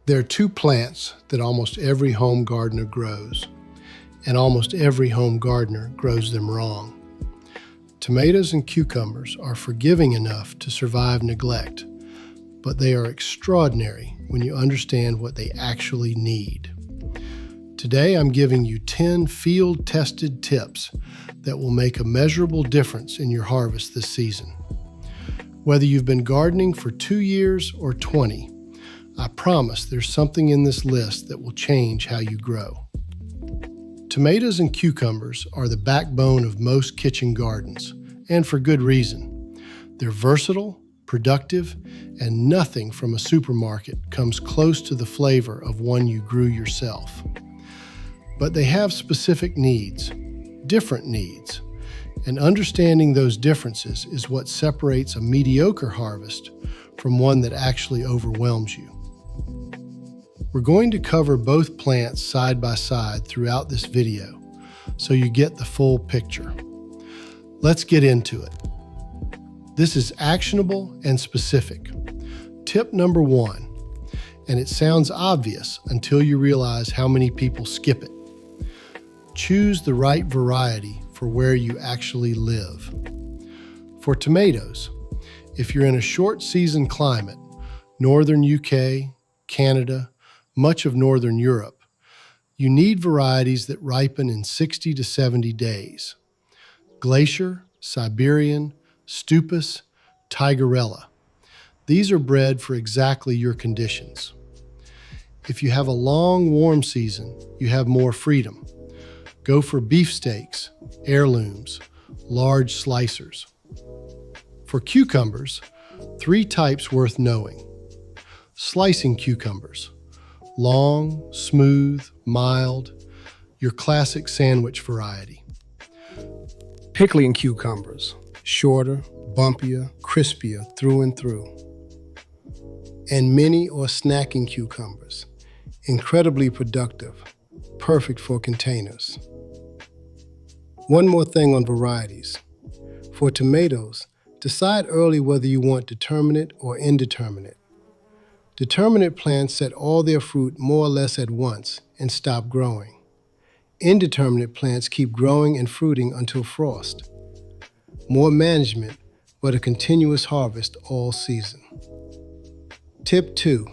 There are two plants that almost every home gardener grows, and almost every home gardener grows them wrong. Tomatoes and cucumbers are forgiving enough to survive neglect, but they are extraordinary when you understand what they actually need. Today, I'm giving you 10 field-tested tips that will make a measurable difference in your harvest this season. Whether you've been gardening for 2 years or 20, I promise there's something in this list that will change how you grow. Tomatoes and cucumbers are the backbone of most kitchen gardens, and for good reason. They're versatile, productive, and nothing from a supermarket comes close to the flavor of one you grew yourself. But they have specific needs, different needs, and understanding those differences is what separates a mediocre harvest from one that actually overwhelms you. We're going to cover both plants side by side throughout this video, so you get the full picture. Let's get into it. This is actionable and specific. Tip number 1, and it sounds obvious until you realize how many people skip it. Choose the right variety for where you actually live. For tomatoes, if you're in a short season climate, northern UK, Canada, much of northern Europe, you need varieties that ripen in 60 to 70 days. Glacier, Siberian, Stupus, Tigerella. These are bred for exactly your conditions. If you have a long warm season, you have more freedom. Go for beefsteaks, heirlooms, large slicers. For cucumbers, 3 types worth knowing. Slicing cucumbers. Long, smooth, mild, your classic sandwich variety. Pickling cucumbers. Shorter, bumpier, crispier through and through. And mini or snacking cucumbers. Incredibly productive, perfect for containers. One more thing on varieties. For tomatoes, decide early whether you want determinate or indeterminate. Determinate plants set all their fruit more or less at once and stop growing. Indeterminate plants keep growing and fruiting until frost. More management, but a continuous harvest all season. Tip 2.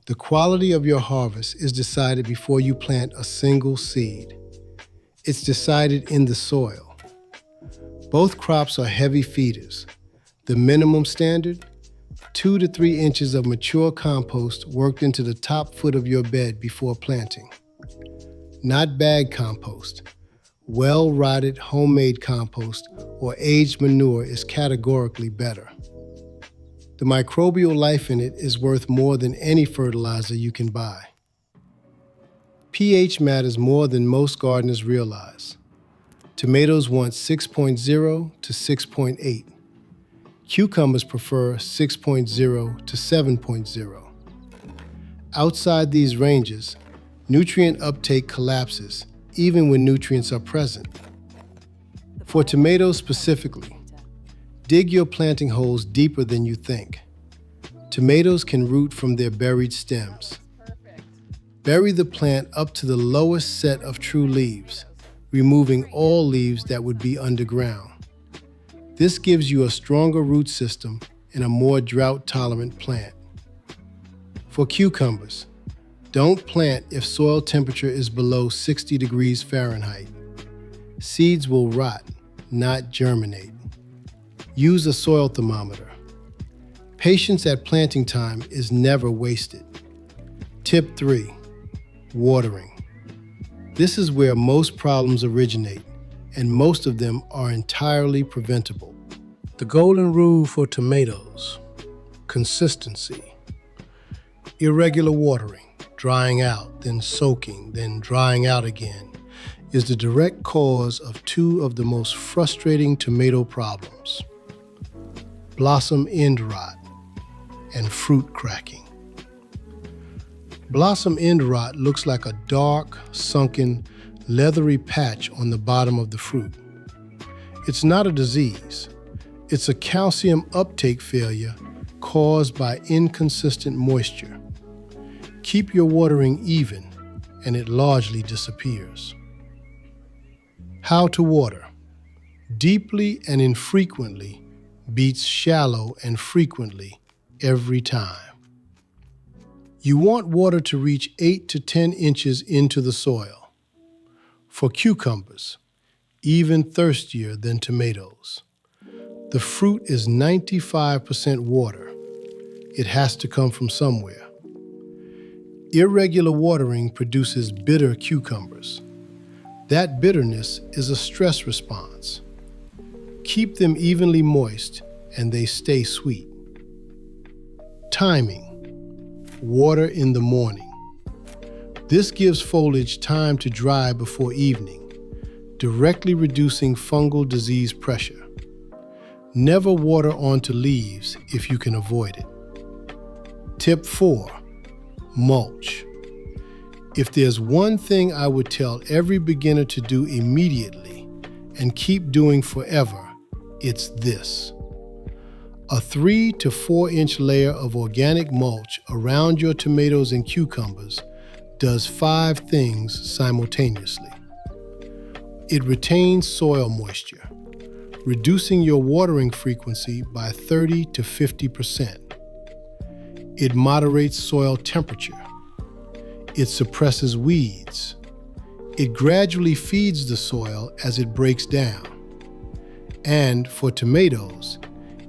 The quality of your harvest is decided before you plant a single seed. It's decided in the soil. Both crops are heavy feeders. The minimum standard, 2 to 3 inches of mature compost worked into the top foot of your bed before planting. Not bag compost. Well-rotted homemade compost or aged manure is categorically better. The microbial life in it is worth more than any fertilizer you can buy. pH matters more than most gardeners realize. Tomatoes want 6.0 to 6.8. Cucumbers prefer 6.0 to 7.0. Outside these ranges, nutrient uptake collapses even when nutrients are present. For tomatoes specifically, dig your planting holes deeper than you think. Tomatoes can root from their buried stems. Bury the plant up to the lowest set of true leaves, removing all leaves that would be underground. This gives you a stronger root system and a more drought-tolerant plant. For cucumbers, don't plant if soil temperature is below 60 degrees Fahrenheit. Seeds will rot, not germinate. Use a soil thermometer. Patience at planting time is never wasted. Tip 3. Watering. This is where most problems originate, and most of them are entirely preventable. The golden rule for tomatoes: consistency. Irregular watering, drying out, then soaking, then drying out again, is the direct cause of 2 of the most frustrating tomato problems: blossom end rot and fruit cracking. Blossom end rot looks like a dark, sunken, leathery patch on the bottom of the fruit. It's not a disease. It's a calcium uptake failure caused by inconsistent moisture. Keep your watering even, and it largely disappears. How to water. Deeply and infrequently beats shallow and frequently every time. You want water to reach 8 to 10 inches into the soil. For cucumbers, even thirstier than tomatoes. The fruit is 95% water. It has to come from somewhere. Irregular watering produces bitter cucumbers. That bitterness is a stress response. Keep them evenly moist and they stay sweet. Timing. Water in the morning. This gives foliage time to dry before evening, directly reducing fungal disease pressure. Never water onto leaves if you can avoid it. Tip 4. Mulch. If there's one thing I would tell every beginner to do immediately and keep doing forever, it's this. A 3 to 4 inch layer of organic mulch around your tomatoes and cucumbers does 5 things simultaneously. It retains soil moisture, reducing your watering frequency by 30 to 50%. It moderates soil temperature. It suppresses weeds. It gradually feeds the soil as it breaks down. And for tomatoes,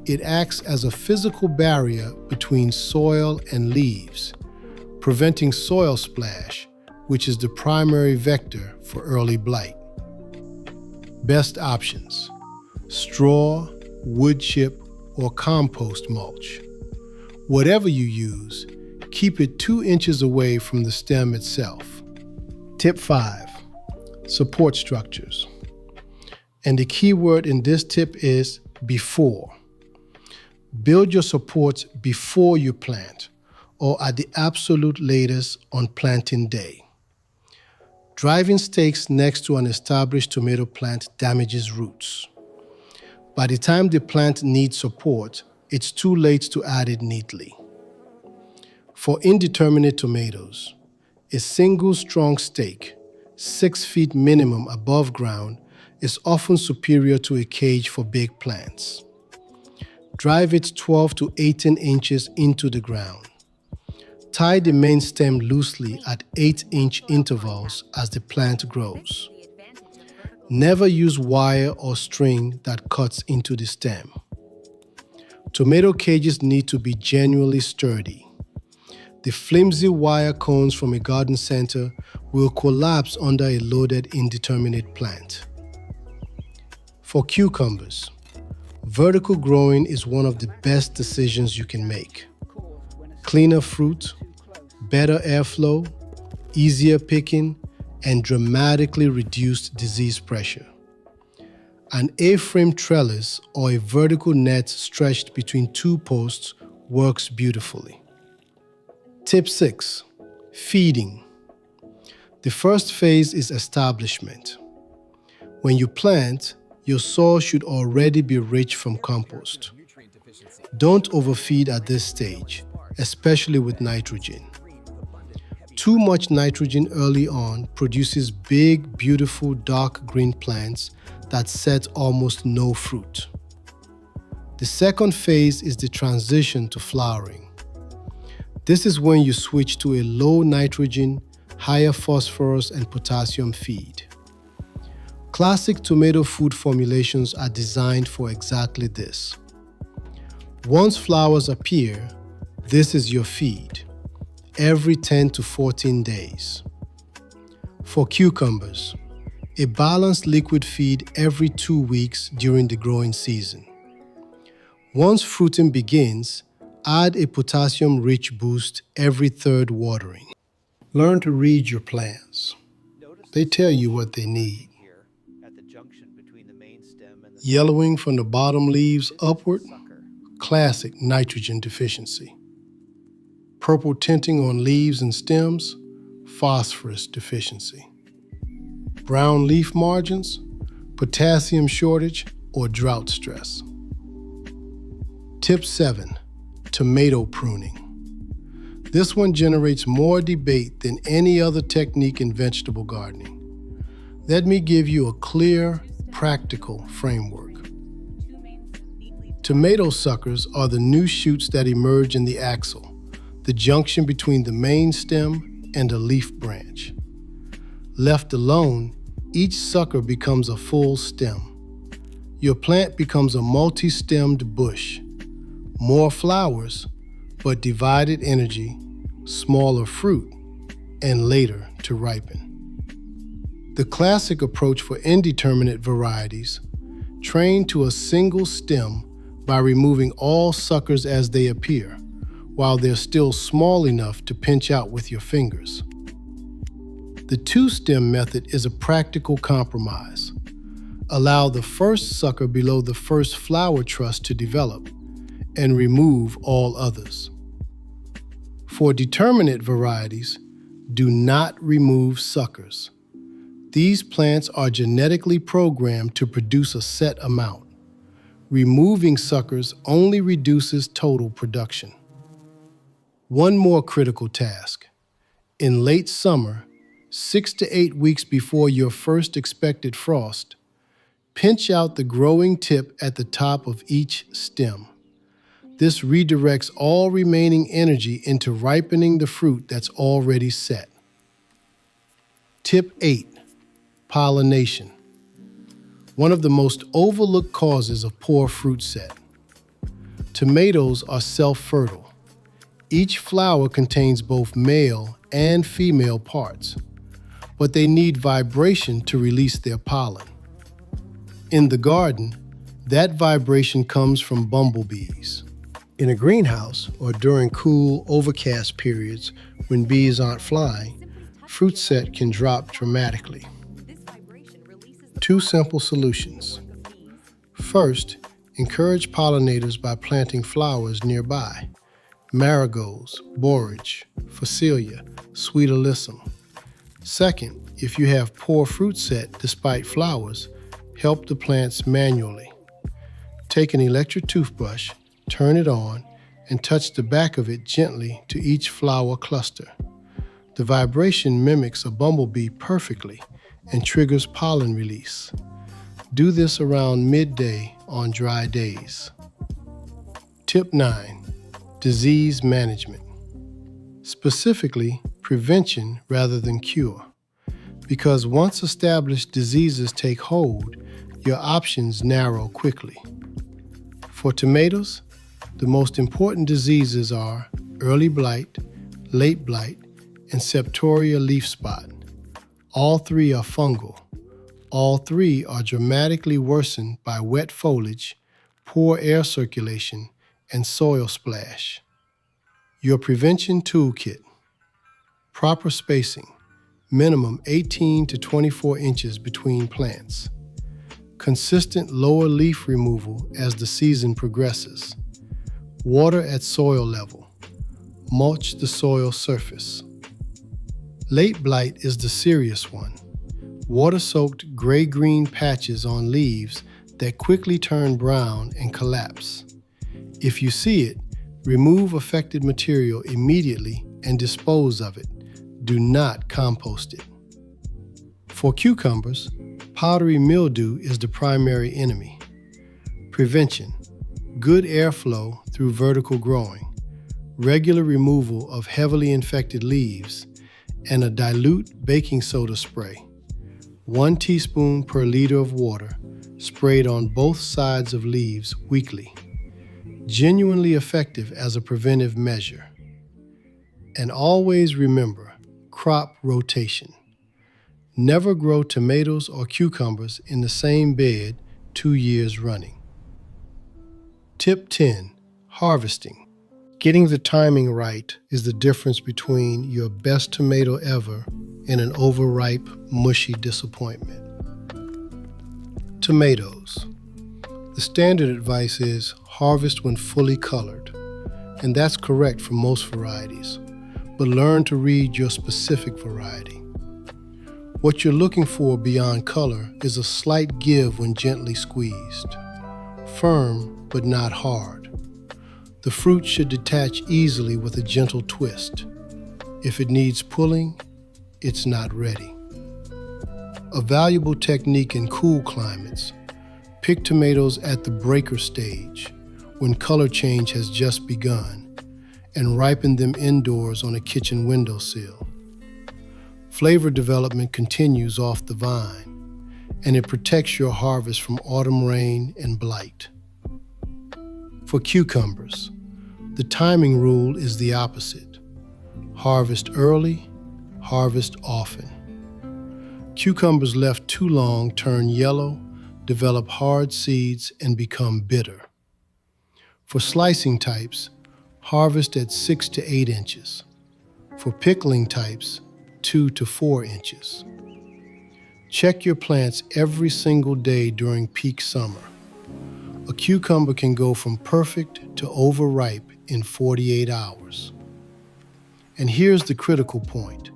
it acts as a physical barrier between soil and leaves, preventing soil splash, which is the primary vector for early blight. Best options: straw, wood chip, or compost mulch. Whatever you use, keep it 2 inches away from the stem itself. Tip 5. Support structures. And the key word in this tip is before. Build your supports before you plant, or at the absolute latest on planting day. Driving stakes next to an established tomato plant damages roots. By the time the plant needs support, it's too late to add it neatly. For indeterminate tomatoes, a single strong stake, 6 feet minimum above ground, is often superior to a cage for big plants. Drive it 12 to 18 inches into the ground. Tie the main stem loosely at 8-inch intervals as the plant grows. Never use wire or string that cuts into the stem. Tomato cages need to be genuinely sturdy. The flimsy wire cones from a garden center will collapse under a loaded indeterminate plant. For cucumbers, vertical growing is one of the best decisions you can make. Cleaner fruit, better airflow, easier picking, and dramatically reduced disease pressure. An A-frame trellis or a vertical net stretched between 2 posts works beautifully. Tip 6. Feeding. The first phase is establishment. When you plant, your soil should already be rich from compost. Don't overfeed at this stage, especially with nitrogen. Too much nitrogen early on produces big, beautiful dark green plants that set almost no fruit. The second phase is the transition to flowering. This is when you switch to a low nitrogen, higher phosphorus and potassium feed. Classic tomato food formulations are designed for exactly this. Once flowers appear, this is your feed, every 10 to 14 days. For cucumbers, a balanced liquid feed every 2 weeks during the growing season. Once fruiting begins, add a potassium-rich boost every 3rd watering. Learn to read your plants. They tell you what they need. Yellowing from the bottom leaves upward, classic nitrogen deficiency. Purple tinting on leaves and stems, phosphorus deficiency. Brown leaf margins, potassium shortage or drought stress. Tip 7. Tomato pruning. This one generates more debate than any other technique in vegetable gardening. Let me give you a clear, practical framework. Tomato suckers are the new shoots that emerge in the axil, the junction between the main stem and a leaf branch. Left alone, each sucker becomes a full stem. Your plant becomes a multi-stemmed bush. More flowers, but divided energy, smaller fruit, and later to ripen. The classic approach for indeterminate varieties, train to a single stem by removing all suckers as they appear, while they're still small enough to pinch out with your fingers. The two-stem method is a practical compromise. Allow the first sucker below the first flower truss to develop, and remove all others. For determinate varieties, do not remove suckers. These plants are genetically programmed to produce a set amount. Removing suckers only reduces total production. One more critical task. In late summer, 6 to 8 weeks before your first expected frost, pinch out the growing tip at the top of each stem. This redirects all remaining energy into ripening the fruit that's already set. Tip 8. Pollination. One of the most overlooked causes of poor fruit set. Tomatoes are self-fertile. Each flower contains both male and female parts, but they need vibration to release their pollen. In the garden, that vibration comes from bumblebees. In a greenhouse or during cool, overcast periods when bees aren't flying, fruit set can drop dramatically. 2 simple solutions. First, encourage pollinators by planting flowers nearby. Marigolds, borage, phacelia, sweet alyssum. Second, if you have poor fruit set despite flowers, help the plants manually. Take an electric toothbrush, turn it on, and touch the back of it gently to each flower cluster. The vibration mimics a bumblebee perfectly and triggers pollen release. Do this around midday on dry days. Tip 9. Disease management. Specifically, prevention rather than cure. Because once established diseases take hold, your options narrow quickly. For tomatoes, the most important diseases are early blight, late blight, and septoria leaf spot. All 3 are fungal. All 3 are dramatically worsened by wet foliage, poor air circulation, and soil splash. Your prevention toolkit. Proper spacing, minimum 18 to 24 inches between plants. Consistent lower leaf removal as the season progresses. Water at soil level. Mulch the soil surface. Late blight is the serious one. Water-soaked gray-green patches on leaves that quickly turn brown and collapse. If you see it, remove affected material immediately and dispose of it. Do not compost it. For cucumbers, powdery mildew is the primary enemy. Prevention: good airflow through vertical growing, regular removal of heavily infected leaves, and a dilute baking soda spray. 1 teaspoon per liter of water, sprayed on both sides of leaves weekly. Genuinely effective as a preventive measure. And always remember, crop rotation. Never grow tomatoes or cucumbers in the same bed 2 years running. Tip 10. Harvesting. Getting the timing right is the difference between your best tomato ever and an overripe, mushy disappointment. Tomatoes. The standard advice is harvest when fully colored, and that's correct for most varieties, but learn to read your specific variety. What you're looking for beyond color is a slight give when gently squeezed. Firm, but not hard. The fruit should detach easily with a gentle twist. If it needs pulling, it's not ready. A valuable technique in cool climates: pick tomatoes at the breaker stage, when color change has just begun, and ripen them indoors on a kitchen windowsill. Flavor development continues off the vine, and it protects your harvest from autumn rain and blight. For cucumbers, the timing rule is the opposite. Harvest early, harvest often. Cucumbers left too long turn yellow, develop hard seeds, and become bitter. For slicing types, harvest at 6 to 8 inches. For pickling types, 2 to 4 inches. Check your plants every single day during peak summer. A cucumber can go from perfect to overripe in 48 hours. And here's the critical point.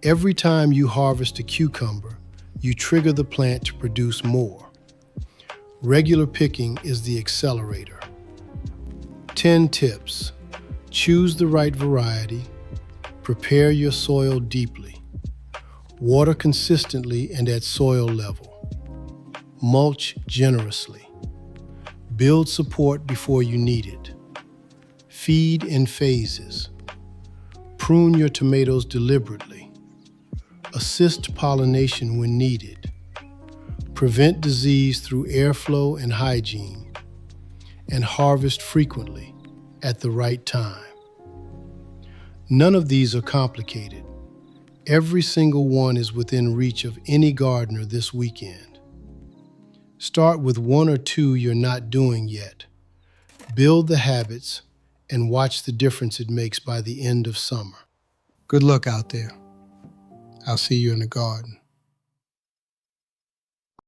Every time you harvest a cucumber, you trigger the plant to produce more. Regular picking is the accelerator. 10 tips. Choose the right variety. Prepare your soil deeply. Water consistently and at soil level. Mulch generously. Build support before you need it. Feed in phases. Prune your tomatoes deliberately. Assist pollination when needed. Prevent disease through airflow and hygiene. And harvest frequently at the right time. None of these are complicated. Every single one is within reach of any gardener this weekend. Start with 1 or 2 you're not doing yet. Build the habits and watch the difference it makes by the end of summer. Good luck out there. I'll see you in the garden.